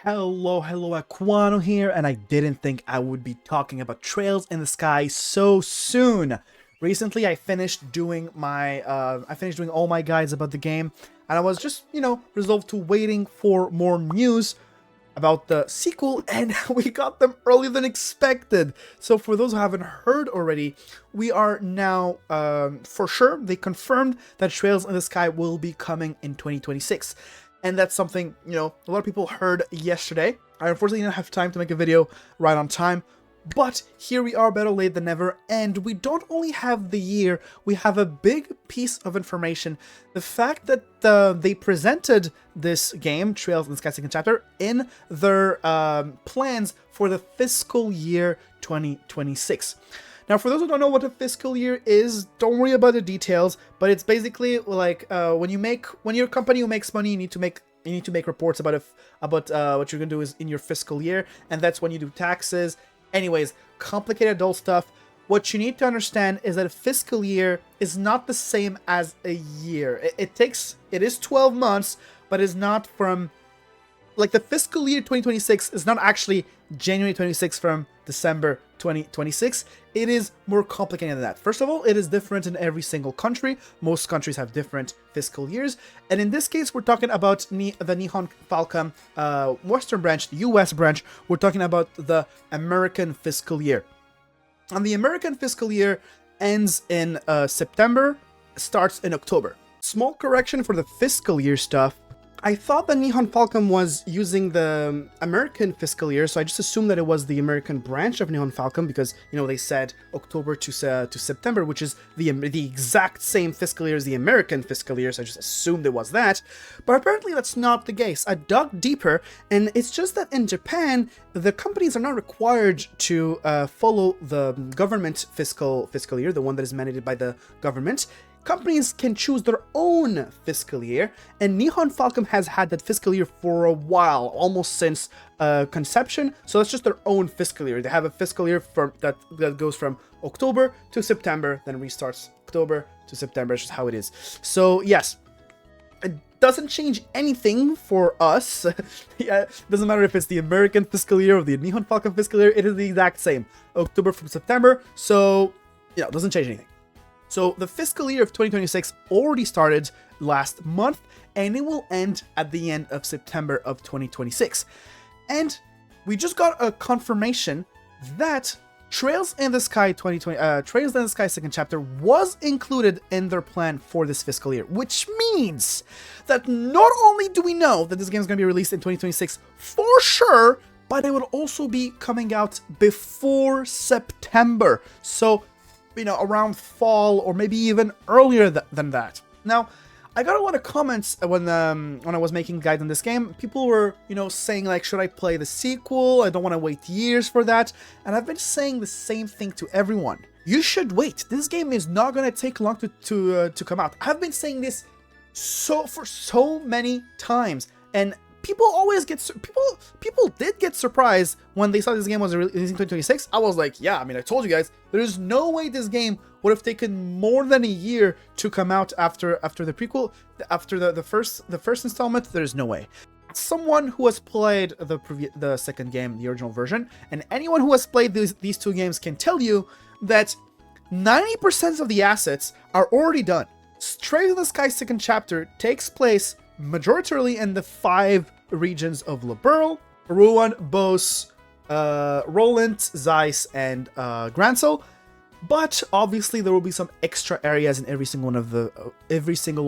Hello, Aquano here, and I didn't think I would be talking about Trails in the Sky so soon. Recently, I finished doing all my guides about the game, and I was just, resolved to waiting for more news about the sequel, and we got them earlier than expected. So for those who haven't heard already, we are now, for sure, they confirmed that Trails in the Sky will be coming in 2026. And that's something, a lot of people heard yesterday. I unfortunately didn't have time to make a video right on time, but here we are, better late than never, and we don't only have the year, we have a big piece of information. The fact that they presented this game, Trails in the Sky Second Chapter, in their plans for the fiscal year 2026. Now, for those who don't know what a fiscal year is, don't worry about the details, but it's basically like when you're a company who makes money, you need to make reports about what you're gonna do is in your fiscal year, and that's when you do taxes. Anyways, complicated adult stuff. What you need to understand is that a fiscal year is not the same as a year. It is 12 months, but it's not from, like, the fiscal year 2026 is not actually January 26 from December 2026. It is more complicated than that. First of all, it is different in every single country. Most countries have different fiscal years. And in this case, we're talking about the Nihon falcom Western branch, the US branch. We're talking about the American fiscal year. And the American fiscal year ends in September, starts in October. Small correction for the fiscal year stuff. I thought the Nihon Falcom was using the American fiscal year, so I just assumed that it was the American branch of Nihon Falcom because, they said October to September, which is the exact same fiscal year as the American fiscal year, so I just assumed it was that. But apparently that's not the case. I dug deeper, and it's just that in Japan, the companies are not required to follow the government fiscal year, the one that is mandated by the government. Companies can choose their own fiscal year, and Nihon Falcom has had that fiscal year for a while, almost since conception, so it's just their own fiscal year. They have a fiscal year that goes from October to September, then restarts October to September. It's just how it is. So yes, it doesn't change anything for us. Yeah, it doesn't matter if it's the American fiscal year or the Nihon Falcom fiscal year, it is the exact same. October from September, so it doesn't change anything. So the fiscal year of 2026 already started last month, and it will end at the end of September of 2026. And we just got a confirmation that Trails in the Sky Trails in the Sky Second Chapter was included in their plan for this fiscal year, which means that not only do we know that this game is going to be released in 2026 for sure, but it will also be coming out before September. So around fall or maybe even earlier than that. Now, I got a lot of comments when I was making guide on this game. People were, saying like, should I play the sequel? I don't want to wait years for that. And I've been saying the same thing to everyone. You should wait. This game is not going to take long to come out. I've been saying this for so many times, and people always people did get surprised when they saw this game was releasing 2026. I was like, yeah, I told you guys, there's no way this game would have taken more than a year to come out after the prequel, after the first installment. There's no way. Someone who has played the second game, the original version, and anyone who has played these two games can tell you that 90% of the assets are already done. Trails in the Sky Second Chapter takes place majoritarily in the 5 regions of Liberl, Rouen, Beauce, Roland, Zeiss, and Gransel. But obviously there will be some extra areas in every single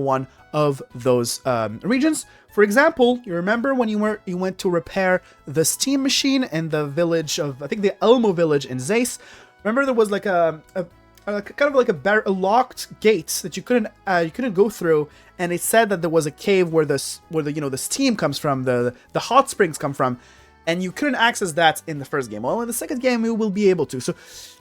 one of those regions. For example, you remember when you went to repair the steam machine in the village of, I think, the Elmo village in Zeiss. Remember there was like a locked gate that you couldn't go through, and it said that there was a cave where the steam comes from, the hot springs come from, and you couldn't access that in the first game. Well, in the second game you will be able to. So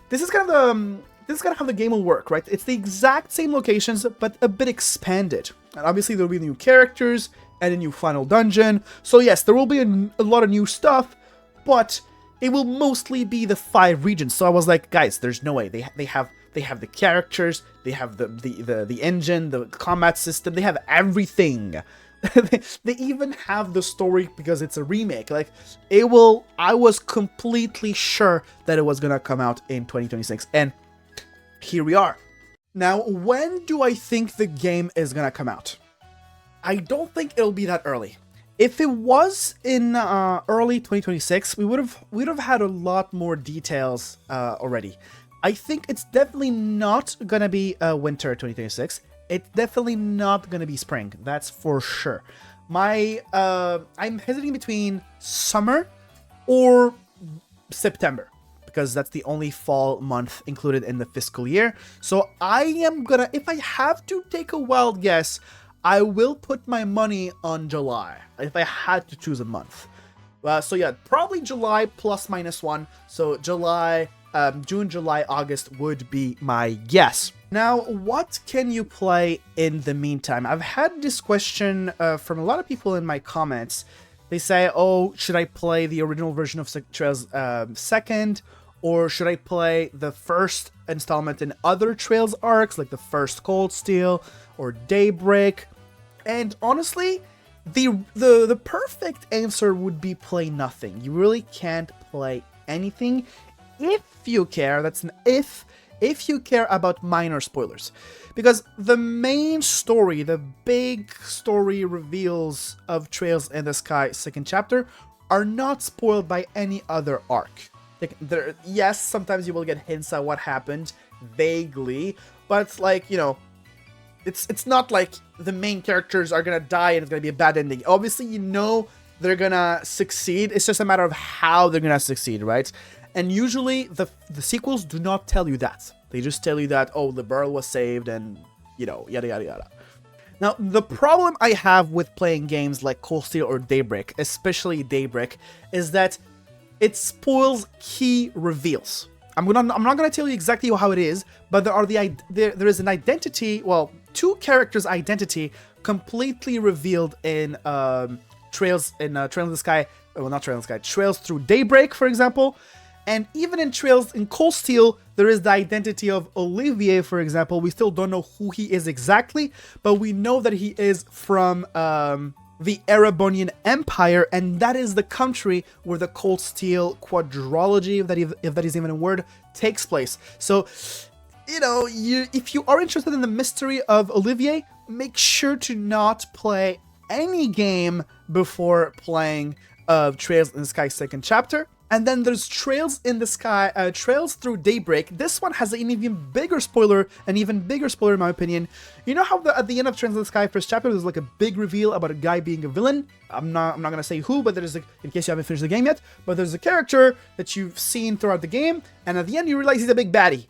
this is kind of how the game will work, right? It's the exact same locations but a bit expanded, and obviously there will be new characters and a new final dungeon. So yes, there will be a lot of new stuff, but it will mostly be the 5 regions. So I was like, guys, there's no way. They have the characters, they have the engine, the combat system, they have everything They even have the story because it's a remake. Like, it will. I was completely sure that it was gonna come out in 2026, and here we are. Now, when do I think the game is gonna come out? I don't think it'll be that early. If it was in early 2026, we'd have had a lot more details already. I think it's definitely not gonna be winter 2026. It's definitely not gonna be spring. That's for sure. I'm hesitating between summer or September, because that's the only fall month included in the fiscal year. So I am gonna, if I have to take a wild guess, I will put my money on July, if I had to choose a month. So yeah, probably July plus minus one. So July, June, July, August would be my guess. Now, what can you play in the meantime? I've had this question from a lot of people in my comments. They say, oh, should I play the original version of Trails second? Or should I play the first installment in other Trails arcs, like the first Cold Steel or Daybreak? And honestly, the perfect answer would be play nothing. You really can't play anything if you care. That's an if you care about minor spoilers. Because the main story, the big story reveals of Trails in the Sky second chapter are not spoiled by any other arc. Yes, sometimes you will get hints at what happened vaguely, but like, you know, it's not like the main characters are gonna die and it's gonna be a bad ending. Obviously, you know they're gonna succeed. It's just a matter of how they're gonna succeed, right? And usually the sequels do not tell you that. They just tell you that, oh, the Burl was saved and, you know, yada yada yada. Now, the problem I have with playing games like Cold Steel or Daybreak, especially Daybreak, is that it spoils key reveals. I'm not gonna tell you exactly how it is, but there is an identity, well, two characters' identity completely revealed in Trails in the Sky. Well, not Trails in the Sky. Trails through Daybreak, for example, and even in Trails in Cold Steel, there is the identity of Olivier, for example. We still don't know who he is exactly, but we know that he is from the Erebonian Empire, and that is the country where the Cold Steel quadrilogy, if that is even a word, takes place. So, you know, if you are interested in the mystery of Olivier, make sure to not play any game before playing Trails in the Sky second chapter. And then there's Trails in the Sky, Trails through Daybreak. This one has an even bigger spoiler in my opinion. You know how at the end of Trails in the Sky first chapter, there's like a big reveal about a guy being a villain? I'm not gonna say who, but there's in case you haven't finished the game yet, but there's a character that you've seen throughout the game, and at the end you realize he's a big baddie.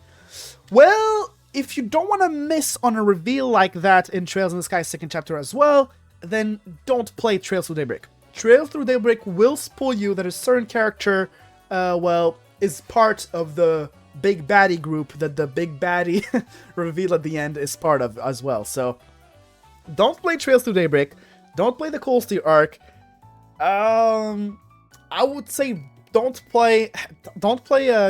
Well, if you don't want to miss on a reveal like that in Trails in the Sky second chapter as well, then don't play Trails through Daybreak. Trails through Daybreak will spoil you that a certain character, well, is part of the big baddie group that the big baddie reveal at the end is part of as well. So, don't play Trails through Daybreak. Don't play the Cold Steel arc. I would say don't play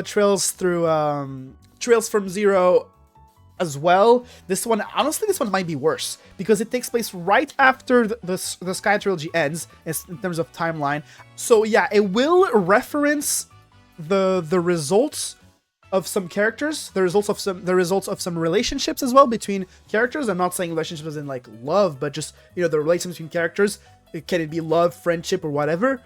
Trails through Trails from Zero as well. This one, honestly, this one might be worse because it takes place right after the Sky Trilogy ends in terms of timeline. So yeah, it will reference the results of some characters, the results of some relationships as well between characters. I'm not saying relationships as in like love, but just, you know, the relations between characters. Can it be love, friendship, or whatever?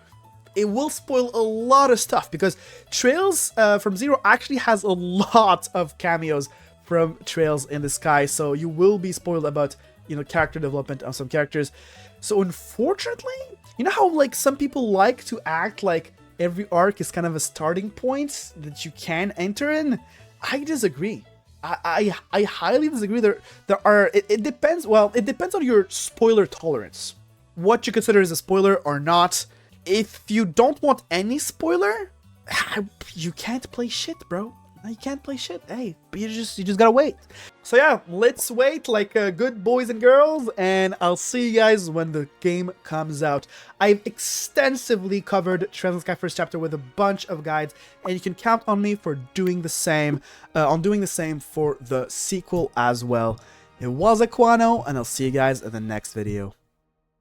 It will spoil a lot of stuff because Trails from Zero actually has a lot of cameos from Trails in the Sky, so you will be spoiled about, you know, character development of some characters. So unfortunately, you know how like some people like to act like every arc is kind of a starting point that you can enter in? I disagree. I highly disagree. It depends. Well, it depends on your spoiler tolerance, what you consider as a spoiler or not. If you don't want any spoiler, you can't play shit, bro. You can't play shit. Hey, but you just gotta wait. So yeah, let's wait like good boys and girls, and I'll see you guys when the game comes out. I've extensively covered Trails in the Sky first chapter with a bunch of guides, and you can count on me for doing the same, for the sequel as well. It was Aquano, and I'll see you guys in the next video.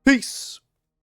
Peace!